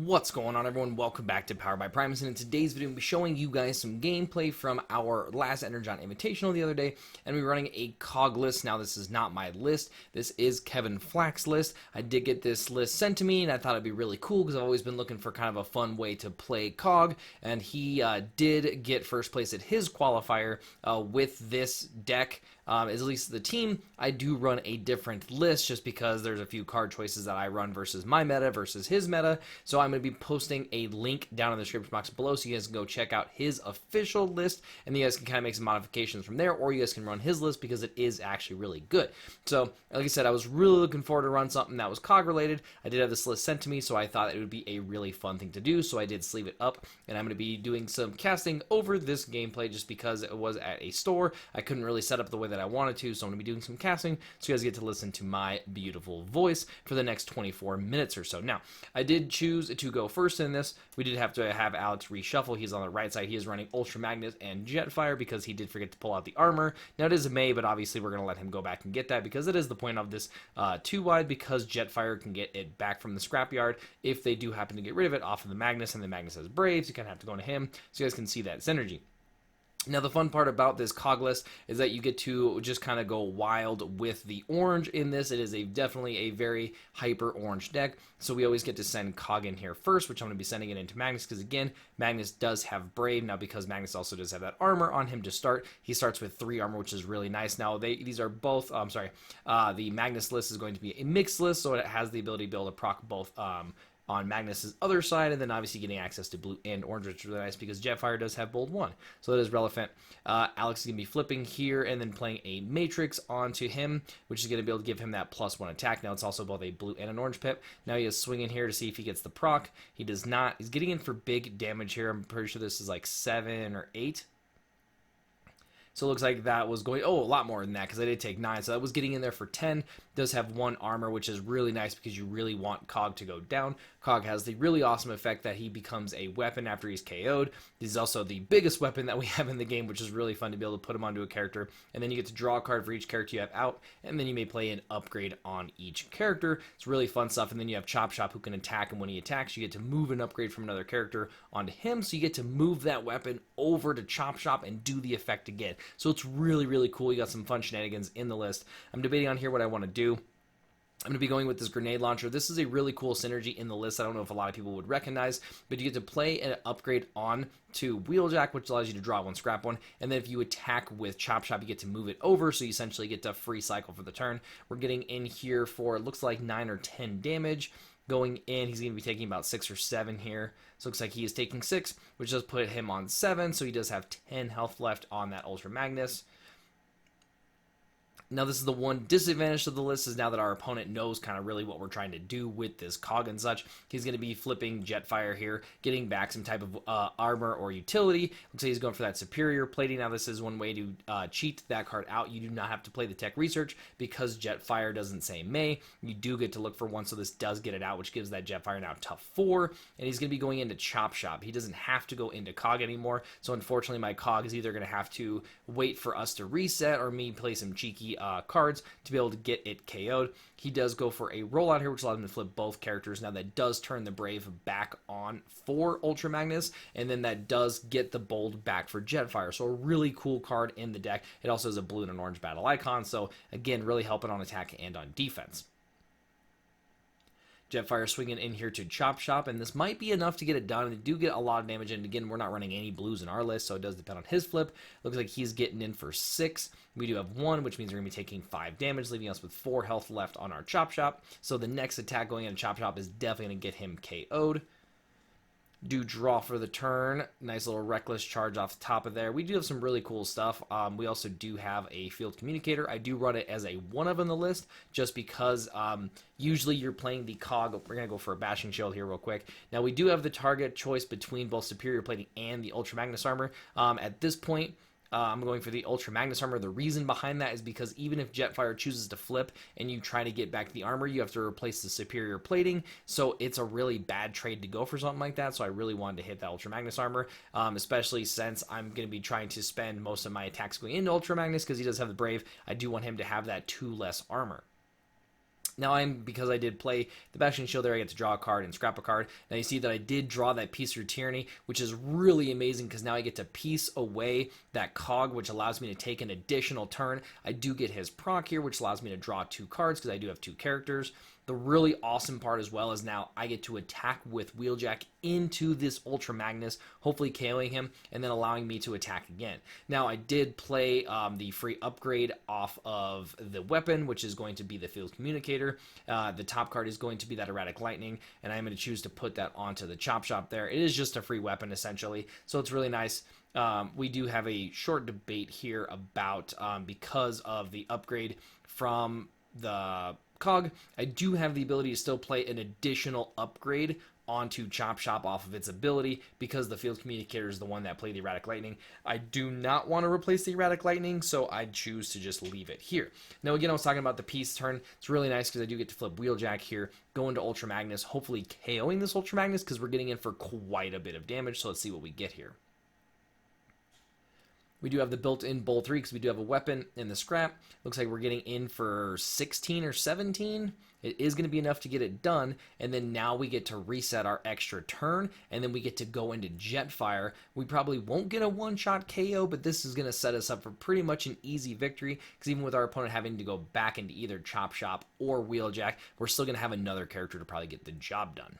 What's going on, everyone? Welcome back to Powered by Primus, and in today's video we'll be showing you guys some gameplay from our last Energon Invitational the other day, and we're running a COG list. Now, this is not my list. This is Kevin Flack's list. I did get this list sent to me, and I thought it'd be really cool because I've always been looking for kind of a fun way to play COG, and he did get first place at his qualifier with this deck. At least the team, I do run a different list just because there's a few card choices that I run versus my meta versus his meta. So I'm going to be posting a link down in the description box below so you guys can go check out his official list, and you guys can kind of make some modifications from there, or you guys can run his list because it is actually really good. So like I said, I was really looking forward to run something that was COG related. I did have this list sent to me, so I thought it would be a really fun thing to do, so I did sleeve it up, and I'm going to be doing some casting over this gameplay just because it was at a store. I couldn't really set up the way that I wanted to, so I'm going to be doing some casting so you guys get to listen to my beautiful voice for the next 24 minutes or so. Now, I did choose to go first in this. We did have to have Alex reshuffle. He's on the right side. He is running Ultra Magnus and Jetfire because he did forget to pull out the armor. Now, it is a May, but obviously we're going to let him go back and get that because it is the point of this 2-wide, because Jetfire can get it back from the scrapyard if they do happen to get rid of it off of the Magnus, and the Magnus has Braves. You kind of have to go to him so you guys can see that synergy. Now, the fun part about this COG list is that you get to just kind of go wild with the orange in this. It is definitely a very hyper orange deck, so we always get to send COG in here first, which I'm going to be sending it into Magnus because, again, Magnus does have Brave. Now, because Magnus also does have that armor on him to start, he starts with 3 armor, which is really nice. Now, these are both, the Magnus list is going to be a mixed list, so it has the ability to be able to proc both on Magnus's other side, and then obviously getting access to blue and orange, which is really nice because Jetfire does have bold 1, so that is relevant. Alex is going to be flipping here and then playing a Matrix onto him, which is going to be able to give him that +1 attack. Now, it's also both a blue and an orange pip. Now, he is swinging here to see if he gets the proc. He does not. He's getting in for big damage here. I'm pretty sure this is like 7 or 8. So it looks like that was going, a lot more than that because I did take 9. So that was getting in there for 10. Does have 1 armor, which is really nice because you really want COG to go down. COG has the really awesome effect that he becomes a weapon after he's KO'd. He's also the biggest weapon that we have in the game, which is really fun to be able to put him onto a character. And then you get to draw a card for each character you have out, and then you may play an upgrade on each character. It's really fun stuff. And then you have Chop Shop, who can attack, and when he attacks, you get to move an upgrade from another character onto him, so you get to move that weapon over to Chop Shop and do the effect again. So it's really, really cool. You got some fun shenanigans in the list. I'm debating on here what I want to do. I'm going to be going with this grenade launcher. This is a really cool synergy in the list. I don't know if a lot of people would recognize, but you get to play an upgrade on to Wheeljack, which allows you to draw 1, scrap 1, and then if you attack with Chop Shop, you get to move it over, so you essentially get to free cycle for the turn. We're getting in here for, it looks like 9 or 10 damage. Going in, he's going to be taking about 6 or 7 here. So it looks like he is taking 6, which does put him on 7, so he does have 10 health left on that Ultra Magnus. Now, this is the one disadvantage of the list, is now that our opponent knows kind of really what we're trying to do with this COG and such, he's going to be flipping Jetfire here, getting back some type of armor or utility. Looks like he's going for that superior plating. Now, this is one way to cheat that card out. You do not have to play the tech research because Jetfire doesn't say May. You do get to look for 1, so this does get it out, which gives that Jetfire now tough 4, and he's going to be going into Chop Shop. He doesn't have to go into COG anymore, so unfortunately, my COG is either going to have to wait for us to reset or me play some cheeky cards to be able to get it KO'd. He does go for a rollout here, which allows him to flip both characters. Now, that does turn the Brave back on for Ultra Magnus, and then that does get the bold back for Jetfire. So a really cool card in the deck. It also has a blue and an orange battle icon, so again, really helping on attack and on defense. Jetfire swinging in here to Chop Shop, and this might be enough to get it done. They do get a lot of damage, and again, we're not running any blues in our list, so it does depend on his flip. Looks like he's getting in for 6. We do have 1, which means we're going to be taking 5 damage, leaving us with 4 health left on our Chop Shop. So the next attack going into Chop Shop is definitely going to get him KO'd. Do draw for the turn. Nice little reckless charge off the top of there. We do have some really cool stuff. We also do have a field communicator. I do run it as a 1 of in the list just because usually you're playing the COG. We're going to go for a bashing shield here real quick. Now, we do have the target choice between both superior plating and the Ultra Magnus armor. At this point, I'm going for the Ultra Magnus armor. The reason behind that is because even if Jetfire chooses to flip and you try to get back the armor, you have to replace the superior plating. So it's a really bad trade to go for something like that. So I really wanted to hit that Ultra Magnus armor, especially since I'm going to be trying to spend most of my attacks going into Ultra Magnus because he does have the Brave. I do want him to have that 2 less armor. Now, because I did play the Bastion Shield there, I get to draw a card and scrap a card. Now you see that I did draw that piece through Tyranny, which is really amazing because now I get to piece away that cog, which allows me to take an additional turn. I do get his proc here, which allows me to draw 2 cards because I do have 2 characters. The really awesome part as well is now I get to attack with Wheeljack into this Ultra Magnus, hopefully KOing him, and then allowing me to attack again. Now, I did play the free upgrade off of the weapon, which is going to be the Field Communicator. The top card is going to be that Erratic Lightning, and I'm going to choose to put that onto the Chop Shop there. It is just a free weapon, essentially, so it's really nice. We do have a short debate here about, because of the upgrade from the COG, I do have the ability to still play an additional upgrade onto Chop Shop off of its ability because the Field Communicator is the one that played the Erratic Lightning. I do not want to replace the Erratic Lightning, so I choose to just leave it here. Now, again, I was talking about the piece turn. It's really nice because I do get to flip Wheeljack here, go into Ultra Magnus, hopefully KOing this Ultra Magnus because we're getting in for quite a bit of damage, so let's see what we get here. We do have the built-in Bowl 3 because we do have a weapon in the scrap. Looks like we're getting in for 16 or 17. It is going to be enough to get it done, and then now we get to reset our extra turn, and then we get to go into Jetfire. We probably won't get a one-shot KO, but this is going to set us up for pretty much an easy victory because even with our opponent having to go back into either Chop Shop or Wheeljack, we're still going to have another character to probably get the job done.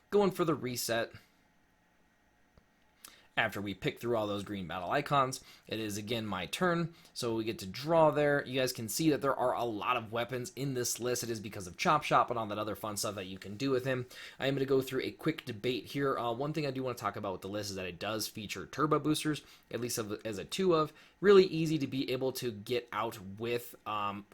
Going for the reset. After we pick through all those green battle icons, it is again my turn, so we get to draw there. You guys can see that there are a lot of weapons in this list. It is because of Chop Shop and all that other fun stuff that you can do with him. I am going to go through a quick debate here. One thing I do want to talk about with the list is that it does feature turbo boosters, at least as a 2 of. Really easy to be able to get out with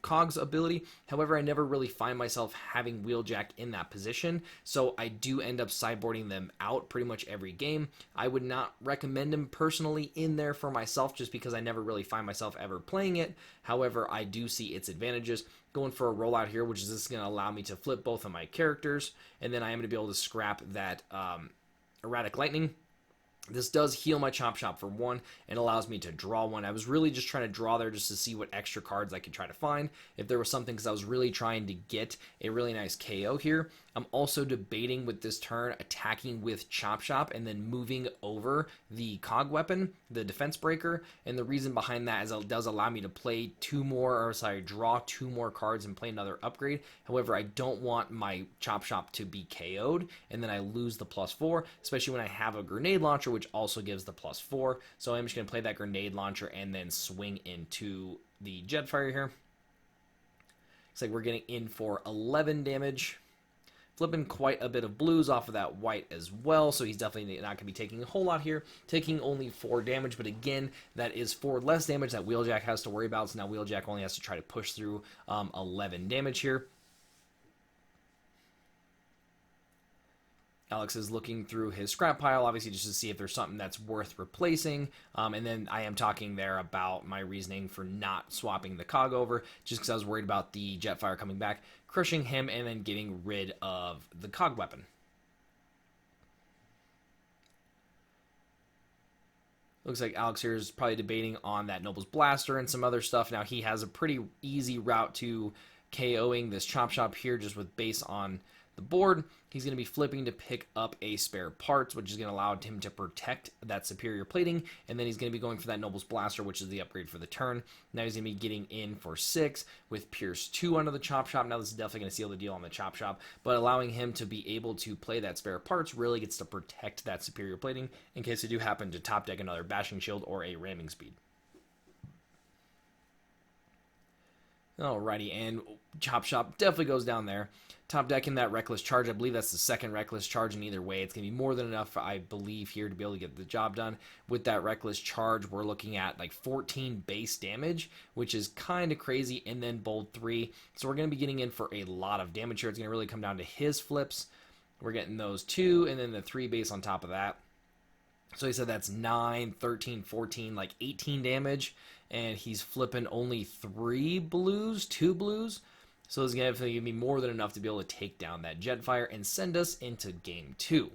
COG's ability. However, I never really find myself having Wheeljack in that position, so I do end up sideboarding them out pretty much every game. I would not recommend him personally in there for myself just because I never really find myself ever playing it. However, I do see its advantages. Going for a rollout here, which is just going to allow me to flip both of my characters, and then I am going to be able to scrap that Erratic Lightning. This does heal my Chop Shop for 1 and allows me to draw 1. I was really just trying to draw there just to see what extra cards I could try to find. If there was something, because I was really trying to get a really nice KO here. I'm also debating with this turn attacking with Chop Shop and then moving over the COG weapon, the Defense Breaker. And the reason behind that is it does allow me to play draw 2 more cards and play another upgrade. However, I don't want my Chop Shop to be KO'd and then I lose the +4, especially when I have a grenade launcher, which also gives the +4. So I'm just going to play that grenade launcher and then swing into the Jetfire here. Looks like we're getting in for 11 damage. Flipping quite a bit of blues off of that white as well, so he's definitely not going to be taking a whole lot here. Taking only 4 damage, but again, that is 4 less damage that Wheeljack has to worry about, so now Wheeljack only has to try to push through 11 damage here. Alex is looking through his scrap pile, obviously just to see if there's something that's worth replacing. And then I am talking there about my reasoning for not swapping the COG over, just because I was worried about the Jetfire coming back, crushing him, and then getting rid of the COG weapon. Looks like Alex here is probably debating on that Noble's Blaster and some other stuff. Now he has a pretty easy route to KOing this Chop Shop here just with base on the board. He's going to be flipping to pick up a spare parts, which is going to allow him to protect that superior plating, and then he's going to be going for that Noble's Blaster, which is the upgrade for the turn. Now he's going to be getting in for 6 with Pierce 2 under the Chop Shop. Now this is definitely going to seal the deal on the Chop Shop, but allowing him to be able to play that spare parts really gets to protect that superior plating in case they do happen to top deck another Bashing Shield or a Ramming Speed. Alrighty, and Chop Shop definitely goes down there. Top decking that Reckless Charge. I believe that's the second Reckless Charge, and either way, it's going to be more than enough, I believe, here to be able to get the job done. With that Reckless Charge, we're looking at like 14 base damage, which is kind of crazy, and then Bold 3. So we're going to be getting in for a lot of damage here. It's going to really come down to his flips. We're getting those 2, and then the 3 base on top of that. So he said that's 9, 13, 14, like 18 damage, and he's flipping only 2 blues. So it's going to give me more than enough to be able to take down that Jetfire and send us into game 2.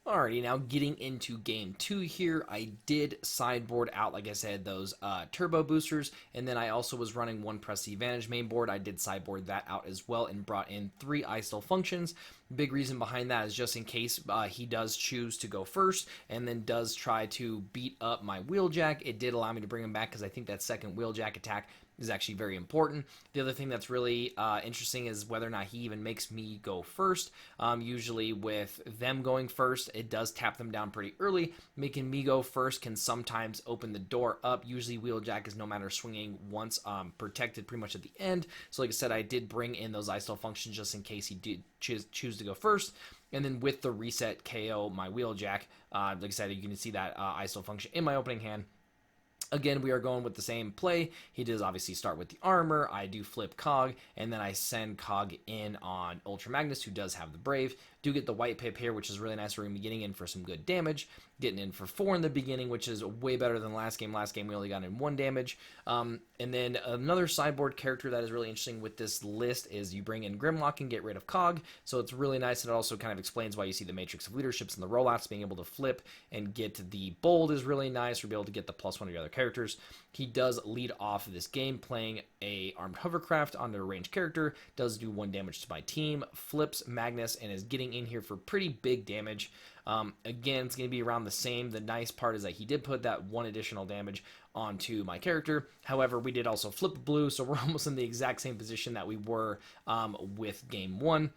Alrighty, now getting into game 2 here, I did sideboard out, like I said, those turbo boosters, and then I also was running one press the advantage main board. I did sideboard that out as well and brought in 3 ISO functions. Big reason behind that is just in case he does choose to go first and then does try to beat up my wheeljack. It did allow me to bring him back because I think that second wheeljack attack is actually very important. The other thing that's really interesting is whether or not he even makes me go first. Usually with them going first, it does tap them down pretty early. Making me go first can sometimes open the door up. Usually wheeljack is no matter swinging once protected pretty much at the end. So like I said, I did bring in those ISO functions just in case he did choose to go first. And then with the reset KO my wheeljack, like I said, you can see that ISO function in my opening hand. Again, we are going with the same play. He does obviously start with the armor. I do flip COG, and then I send COG in on Ultra Magnus, who does have the Brave. Do get the white pip here, which is really nice. We're going to be getting in for some good damage. Getting in for 4 in the beginning, which is way better than last game. Last game, we only got in 1 damage. And then another sideboard character that is really interesting with this list is you bring in Grimlock and get rid of COG. So it's really nice, and it also kind of explains why you see the Matrix of Leaderships and the rollouts. Being able to flip and get the bold is really nice. We'll be able to get the +1 of your other characters. He does lead off this game playing a armed hovercraft onto a ranged character. Does do 1 damage to my team. Flips Magnus and is getting in here for pretty big damage. Again, it's going to be around the same. The nice part is that he did put that 1 additional damage onto my character. However, we did also flip blue, so we're almost in the exact same position that we were with game 1.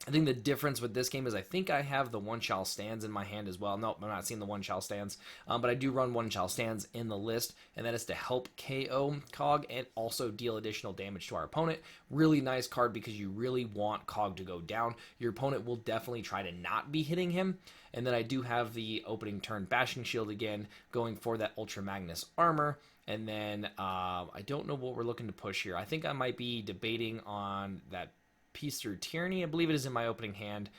I think the difference with this game is I think I have the one shall stands in my hand as well. Nope, I'm not seeing the one shall stands, but I do run one shall stands in the list, and that is to help KO COG and also deal additional damage to our opponent. Really nice card because you really want COG to go down. Your opponent will definitely try to not be hitting him. And then I do have the opening turn bashing shield again, going for that Ultra Magnus armor. And then I don't know what we're looking to push here. I think I might be debating on that piece through tyranny. I believe it is in my opening hand.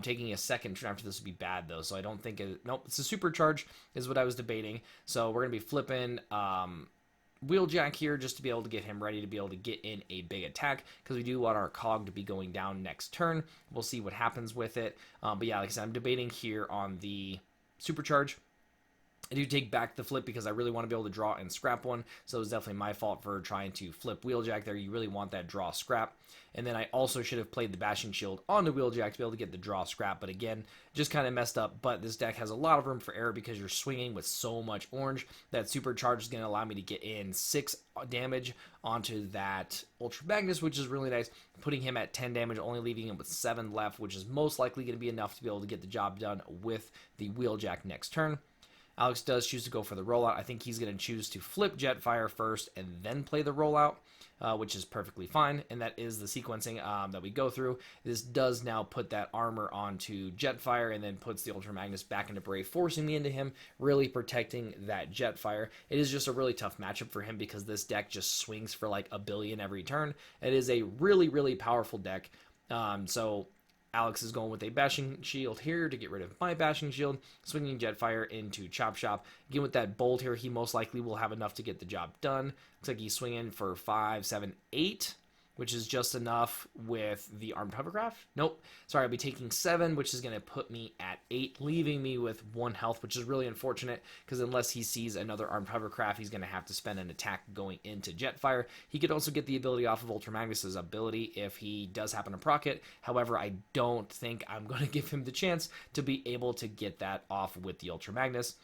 Taking a second turn after this would be bad though, so I don't think it. Nope, it's a supercharge is what I was debating. So we're gonna be flipping wheeljack here just to be able to get him ready to be able to get in a big attack because we do want our COG to be going down next turn. We'll see what happens with it. But yeah, like I said, I'm debating here on the supercharge. I do take back the flip because I really want to be able to draw and scrap one, so it was definitely my fault for trying to flip wheeljack there. You really want that draw scrap. And then I also should have played the bashing shield on the wheeljack to be able to get the draw scrap, but again, just kind of messed up. But this deck has a lot of room for error because you're swinging with so much orange. That supercharge is going to allow me to get in 6 damage onto that Ultra Magnus, which is really nice, putting him at 10 damage, only leaving him with 7 left, which is most likely going to be enough to be able to get the job done with the wheeljack next turn. Alex does choose to go for the rollout. I think he's going to choose to flip Jetfire first and then play the rollout, which is perfectly fine. And that is the sequencing that we go through. This does now put that armor onto Jetfire and then puts the Ultra Magnus back into Brave, forcing me into him, really protecting that Jetfire. It is just a really tough matchup for him because this deck just swings for like a billion every turn. It is a really, really powerful deck. So Alex is going with a bashing shield here to get rid of my bashing shield, swinging Jetfire into Chop Shop. Again, with that bolt here, he most likely will have enough to get the job done. Looks like he's swinging for 5, 7, 8, which is just enough with the armed hovercraft. Nope. Sorry, I'll be taking 7, which is going to put me at 8, leaving me with 1 health, which is really unfortunate because unless he sees another armed hovercraft, he's going to have to spend an attack going into Jetfire. He could also get the ability off of Ultra Magnus's ability if he does happen to proc it. However, I don't think I'm going to give him the chance to be able to get that off with the Ultra Magnus.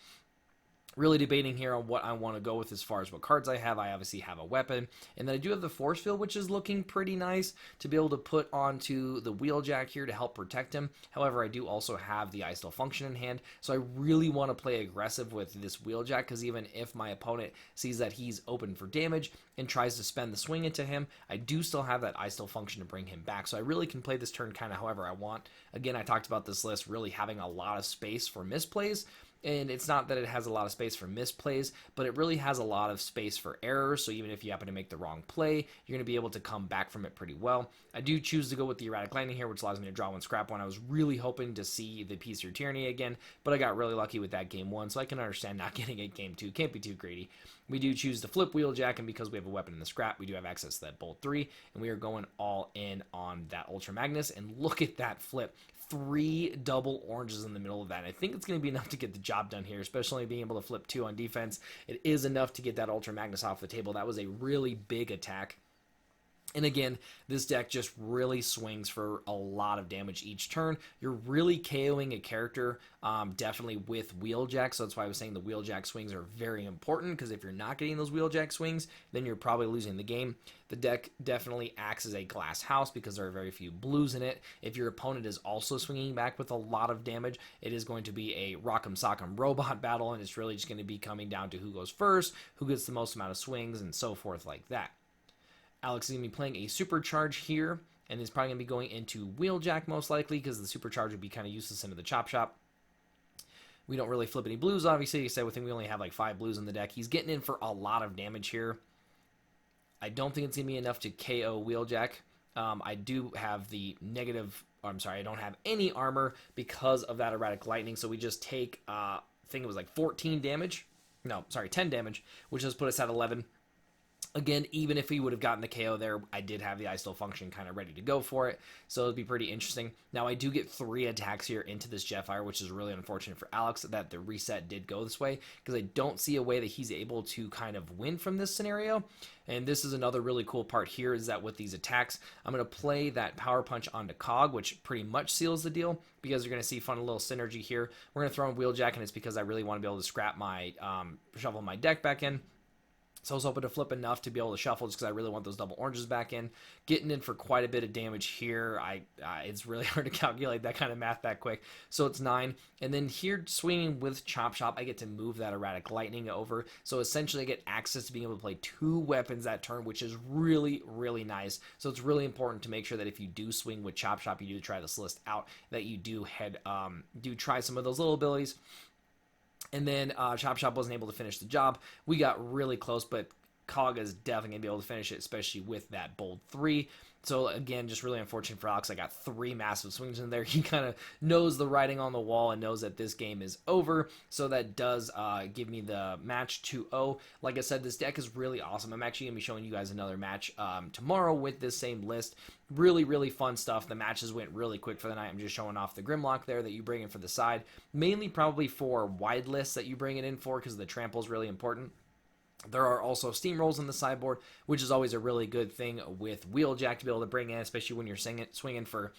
Really debating here on what I want to go with as far as what cards I have. I obviously have a weapon, and then I do have the forcefield, which is looking pretty nice to be able to put onto the wheeljack here to help protect him. However, I do also have the I Still Function in hand, so I really want to play aggressive with this wheeljack because even if my opponent sees that he's open for damage and tries to spend the swing into him, I do still have that I Still Function to bring him back, so I really can play this turn kind of however I want. Again, I talked about this list really having a lot of space for misplays. And it's not that it has a lot of space for misplays, but it really has a lot of space for errors. So even if you happen to make the wrong play, you're going to be able to come back from it pretty well. I do choose to go with the erratic landing here, which allows me to draw 1, scrap 1. I was really hoping to see the piece through tyranny again, but I got really lucky with that game 1, so I can understand not getting it game 2. Can't be too greedy. We do choose to flip wheeljack, and because we have a weapon in the scrap, we do have access to that bolt 3, and we are going all in on that Ultra Magnus. And look at that flip. 3 double oranges in the middle of that. And I think it's going to be enough to get the job done here, especially being able to flip 2 on defense. It is enough to get that Ultra Magnus off the table. That was a really big attack. And again, this deck just really swings for a lot of damage each turn. You're really KOing a character, definitely with Wheeljack. So that's why I was saying the Wheeljack swings are very important, because if you're not getting those Wheeljack swings, then you're probably losing the game. The deck definitely acts as a glass house because there are very few blues in it. If your opponent is also swinging back with a lot of damage, it is going to be a rock'em sock'em robot battle, and it's really just going to be coming down to who goes first, who gets the most amount of swings, and so forth like that. Alex is going to be playing a supercharge here, and is probably going to be going into Wheeljack most likely, because the supercharge would be kind of useless into the chop shop. We don't really flip any blues, obviously. I think we only have like 5 blues in the deck. He's getting in for a lot of damage here. I don't think it's going to be enough to KO Wheeljack. I do have the negative, I don't have any armor because of that erratic lightning, so we just take, I think it was like 14 damage. No, sorry, 10 damage, which has put us at 11. Again, even if he would have gotten the KO there, I did have the I Still Function kind of ready to go for it, so it'd be pretty interesting. Now, I do get 3 attacks here into this Jetfire, which is really unfortunate for Alex that the reset did go this way, because I don't see a way that he's able to kind of win from this scenario. And this is another really cool part here, is that with these attacks, I'm going to play that Power Punch onto COG, which pretty much seals the deal, because you're going to see fun little synergy here. We're going to throw in Wheeljack, and it's because I really want to be able to scrap my, shuffle my deck back in. So I was hoping to flip enough to be able to shuffle, just because I really want those double oranges back in. Getting in for quite a bit of damage here. It's really hard to calculate that kind of math that quick. So it's 9. And then here, swinging with Chop Chop, I get to move that erratic lightning over. So essentially I get access to being able to play 2 weapons that turn, which is really, really nice. So it's really important to make sure that if you do swing with Chop Chop, you do try this list out, that you do try some of those little abilities. And then Chop Chop wasn't able to finish the job. We got really close, but COG is definitely going to be able to finish it, especially with that bold 3. So again, just really unfortunate for Alex. I got 3 massive swings in there. He kind of knows the writing on the wall and knows that this game is over. So that does give me the match 2-0. Like I said, this deck is really awesome. I'm actually going to be showing you guys another match tomorrow with this same list. Really, really fun stuff. The matches went really quick for the night. I'm just showing off the Grimlock there that you bring in for the side. Mainly probably for wide lists that you bring it in for, because the trample is really important. There are also steamrolls in the sideboard, which is always a really good thing with Wheeljack to be able to bring in, especially when you're swinging for,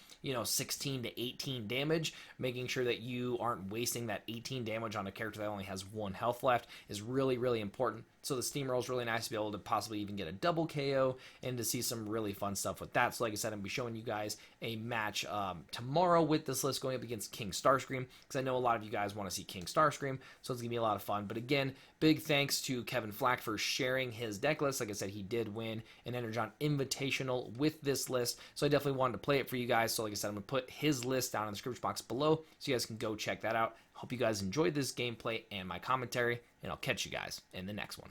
16 to 18 damage. Making sure that you aren't wasting that 18 damage on a character that only has 1 health left is really, really important. So the steamroll is really nice to be able to possibly even get a double KO and to see some really fun stuff with that. So like I said, I'm going to be showing you guys a match tomorrow with this list going up against King Starscream, because I know a lot of you guys want to see King Starscream, so it's going to be a lot of fun. But again, big thanks to Kevin Flack for sharing his deck list. Like I said, he did win an Energon Invitational with this list, so I definitely wanted to play it for you guys. So like I said, I'm going to put his list down in the description box below, so you guys can go check that out. Hope you guys enjoyed this gameplay and my commentary, and I'll catch you guys in the next one.